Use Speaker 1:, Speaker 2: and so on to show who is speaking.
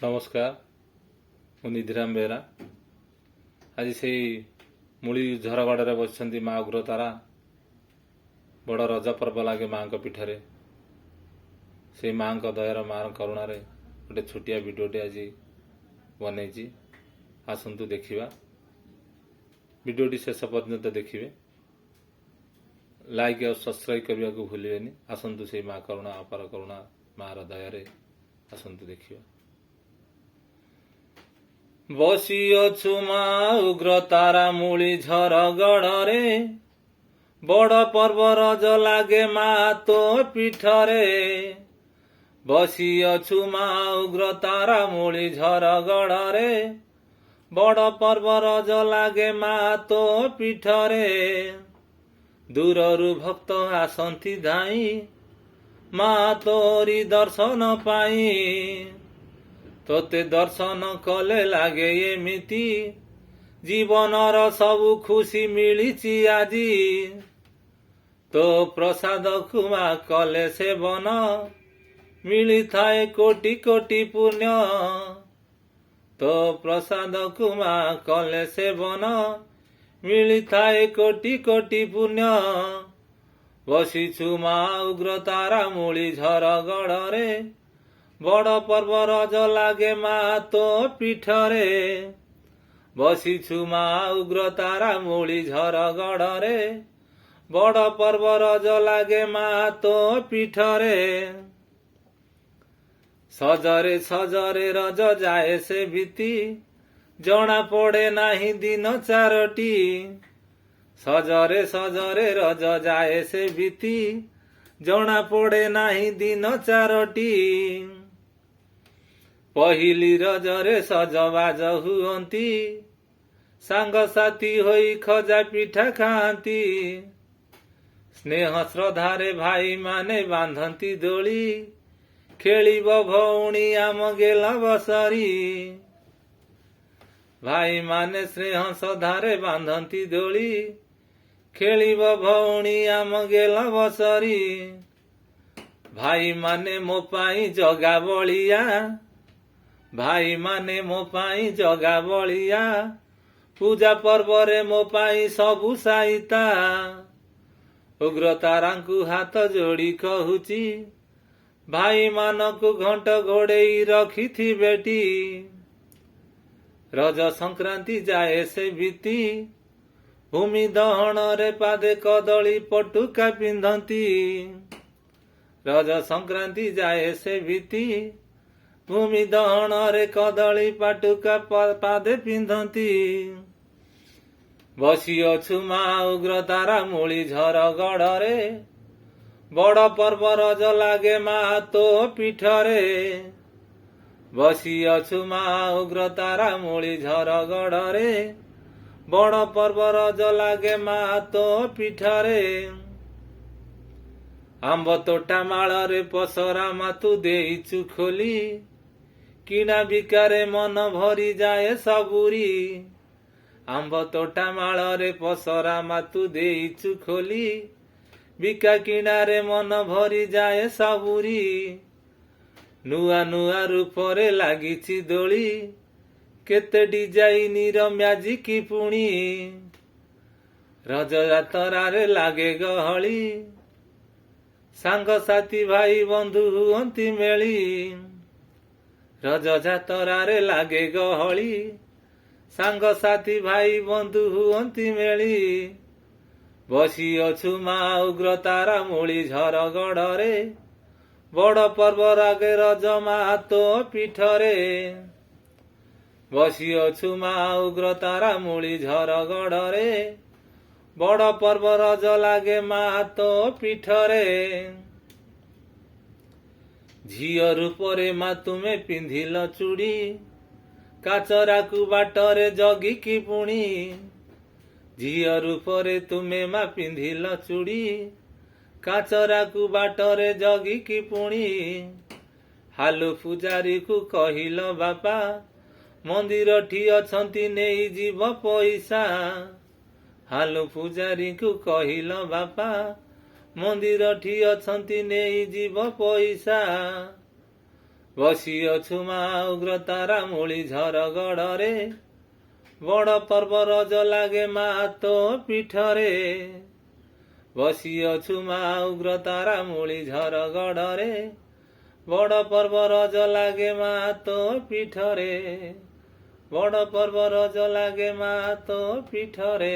Speaker 1: नमस्कार मु निधिराम बेहरा आज से मूली झरगड़े बस माँ उग्रतारा बड़ रज पर्व लगे माँ पीठरे से माँ दयार माँ करुणार गोटे छोटिया भिडियोटे आज बनई आसतु देखा भिडियोटी शेष पर्यंत देखिए लाइक और सब्सक्राइब करने को भूलें आसतु से माँ करुणा अपार करुणा माँ दयारे आसतु देखिए बसिअछु माँ उग्रतारा मूली झरगड़े बड़ पर्व रज लागे माँ तो पीठरे बसिअछु माँ उग्रतारा मूली झरगड़े बड़ पर्व रज लागे माँ तो पीठरे दूररु भक्त आसंती धाई माँ तोरी दर्शन पाई तोते दर्शन कले लागे एमिति जीवनर सबु खुशी मिलिछि आजी तो प्रसाद खुमा कले सेवन मिली थाए कोटि कोटि पुण्य तो प्रसाद खुमा कले सेवन मिली थाए कोटि कोटि पुण्य बसिछु माँ उग्रतारा मूली झरगड़े बड़ पर्व रज लागे माँ तो पीठरे बसिछु माँ उग्रतारा मूली झरगड़े बड़ पर्व रज लागे माँ तो पीठरे सजरे सजरे रज जाए से भीति जना पड़े नाही दिन चारोटी सजरे सजरे रज जाए से भीति जना पड़े नाही दिन चारोटी पहिली रजरे सजबाज हुअंती सांगसाथी होई खजा पिठा खाती स्नेह श्रद्धारे भाई माने बांधती दोली खेलिब भौणी आम गेला बसरी भाई माने स्नेह श्रद्धारे बांधती दोली खेलिब भौणी आम गेला बसरी भाई माने मो पाई जगा बलिया भाई माने मो पाई जगा बलिया पूजा पर्व रे मो पाई सबु साइता उग्रतारांकु हाथ जोड़ी कहूची भाई मानकु घंट घोड़ेई रखी बेटी रज संक्रांति जाए से बीती भूमि दहन रे पादे कदली पटुका पिंधती रज संक्रांति जाए से बीती भूमि दहन रे कदली पाटुका पादे पिंधती बसिअछु माँ उग्रतारा मूली झरगड़े बड़ पर्व रज लागे माँ तो पीठरे बसिअछु माँ उग्रतारा मूली झरगड़े बड़ पर्व रज लागे माँ तो पीठरे आंब तोटा माଳରେ पसरा मातु देइचु खोली किणा बिकारे मन भरी जाए सबुरी आंब तोटा माଳରେ पसरा मातु देइचु खोली बिका किणारे मन भरी जाए सबुरी नुआ नुआ रूपरे लागिछि दोली केते डिजाइनर म्याजिक पुणी रज जातरारे लागे गहली सांगसाथी भाई बंधु हुअंती मेली रज जातरारे लागे गहली सांगसाथी भाई बंधु हुअंती मेली बसिअछु माँ उग्रतारा मूली झरगड़े बड़ पर्व रागे रज माँ तो पीठरे बसिअछु माँ उग्रतारा मूली झरगड़े बड़ पर्व रज लागे माँ तो पीठरे झियो रूपरे माँ तुमे पिंधिल चूड़ी काचराकु बाटरे जगिकी पुणी झियो रूपरे तुमे माँ पिंधिल चूड़ी काचराकु बाटरे जगिकी पुणी हालु पूजारी को कहिल बापा मंदिर ठी अछंती नेई जीव पैसा हालु पूजारी को कहिल बापा मंदिर ठी अछंती नेई जीव पैसा ବସିଅଛୁ ମା ଉଗ୍ରତାରା ମୂଳି ଝରଗଡ଼ରେ, ବଡ଼ ପର୍ବ ରଜ ଲାଗେ ମା ତୋ ପୀଠରେ। ବସିଅଛୁ ମା ଉଗ୍ରତାରା ମୂଳି ଝରଗଡ଼ରେ, ବଡ଼ ପର୍ବ ରଜ ଲାଗେ ମା ତୋ ପୀଠରେ। ବଡ଼ ପର୍ବ ରଜ ଲାଗେ ମା ତୋ ପୀଠରେ।